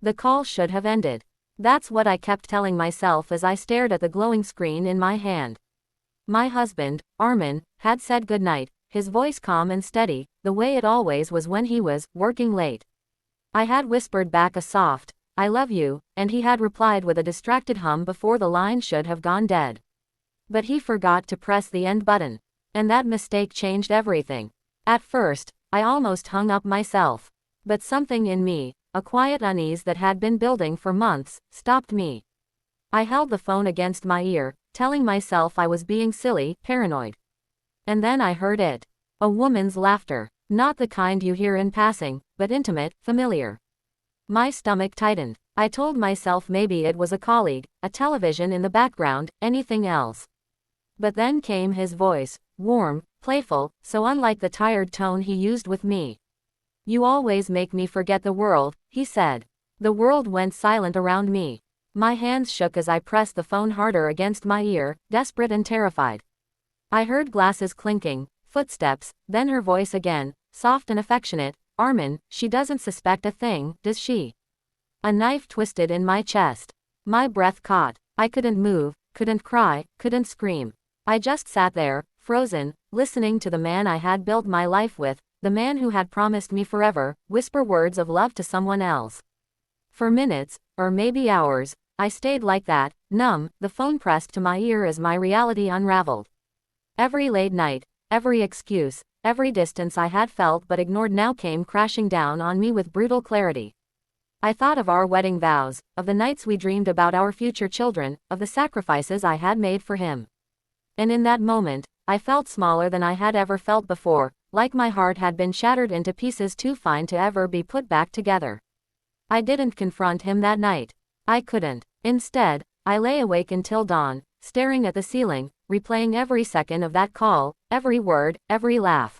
The call should have ended. That's what I kept telling myself as I stared at the glowing screen in my hand. My husband, Armin, had said goodnight, his voice calm and steady, the way it always was when he was working late. I had whispered back a soft, "I love you," and he had replied with a distracted hum before the line should have gone dead. But he forgot to press the end button. And that mistake changed everything. At first, I almost hung up myself. But something in me, a quiet unease that had been building for months, stopped me. I held the phone against my ear, telling myself I was being silly, paranoid. And then I heard it. A woman's laughter. Not the kind you hear in passing, but intimate, familiar. My stomach tightened. I told myself maybe it was a colleague, a television in the background, anything else. But then came his voice, warm, playful, so unlike the tired tone he used with me. "You always make me forget the world," he said. The world went silent around me. My hands shook as I pressed the phone harder against my ear, desperate and terrified. I heard glasses clinking, footsteps, then her voice again, soft and affectionate. "Armin, she doesn't suspect a thing, does she?" A knife twisted in my chest. My breath caught. I couldn't move, couldn't cry, couldn't scream. I just sat there, frozen, listening to the man I had built my life with, the man who had promised me forever, whisper words of love to someone else. For minutes, or maybe hours, I stayed like that, numb, the phone pressed to my ear as my reality unraveled. Every late night, every excuse, every distance I had felt but ignored now came crashing down on me with brutal clarity. I thought of our wedding vows, of the nights we dreamed about our future children, of the sacrifices I had made for him. And in that moment, I felt smaller than I had ever felt before, like my heart had been shattered into pieces too fine to ever be put back together. I didn't confront him that night. I couldn't. Instead, I lay awake until dawn, staring at the ceiling, replaying every second of that call, every word, every laugh.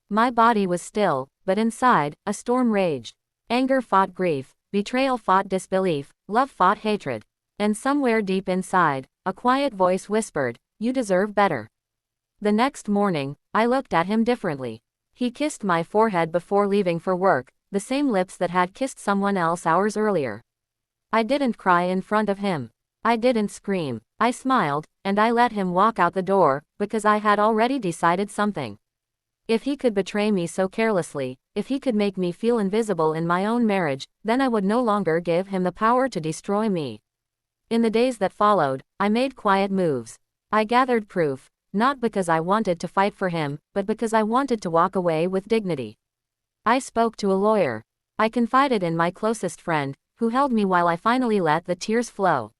My body was still, but inside, a storm raged. Anger fought grief, betrayal fought disbelief, love fought hatred. And somewhere deep inside, a quiet voice whispered, "You deserve better." The next morning, I looked at him differently. He kissed my forehead before leaving for work, the same lips that had kissed someone else hours earlier. I didn't cry in front of him. I didn't scream. I smiled, and I let him walk out the door, because I had already decided something. If he could betray me so carelessly, if he could make me feel invisible in my own marriage, then I would no longer give him the power to destroy me. In the days that followed, I made quiet moves. I gathered proof, not because I wanted to fight for him, but because I wanted to walk away with dignity. I spoke to a lawyer. I confided in my closest friend, who held me while I finally let the tears flow.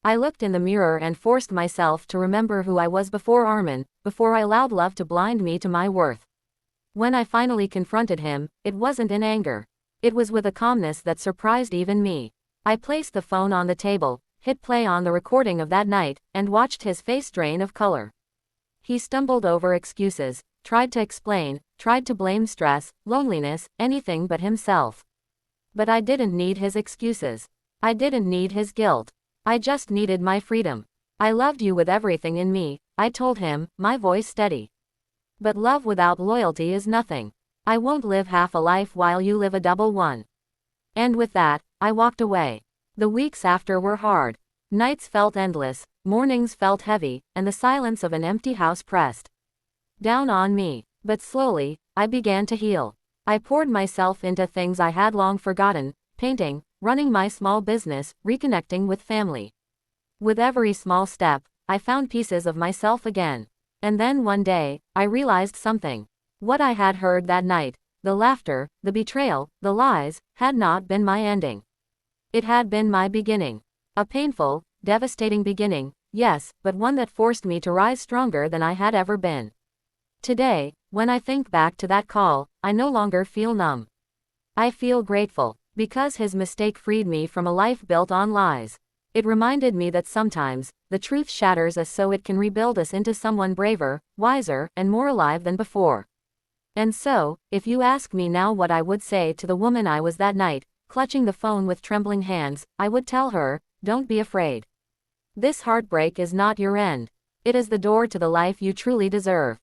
I looked in the mirror and forced myself to remember who I was before Armin, before I allowed love to blind me to my worth. When I finally confronted him, it wasn't in anger. It was with a calmness that surprised even me. I placed the phone on the table, hit play on the recording of that night, and watched his face drain of color. He stumbled over excuses, tried to explain, tried to blame stress, loneliness, anything but himself. But I didn't need his excuses. I didn't need his guilt. I just needed my freedom. "I loved you with everything in me," I told him, my voice steady. "But love without loyalty is nothing. I won't live half a life while you live a double one." And with that, I walked away. The weeks after were hard. Nights felt endless, mornings felt heavy, and the silence of an empty house pressed down on me. But slowly, I began to heal. I poured myself into things I had long forgotten, painting, running my small business, reconnecting with family. With every small step, I found pieces of myself again. And then one day, I realized something. What I had heard that night, the laughter, the betrayal, the lies, had not been my ending. It had been my beginning. A painful, devastating beginning, yes, but one that forced me to rise stronger than I had ever been. Today, when I think back to that call, I no longer feel numb. I feel grateful, because his mistake freed me from a life built on lies. It reminded me that sometimes, the truth shatters us so it can rebuild us into someone braver, wiser, and more alive than before. And so, if you ask me now what I would say to the woman I was that night, clutching the phone with trembling hands, I would tell her, don't be afraid. This heartbreak is not your end. It is the door to the life you truly deserve.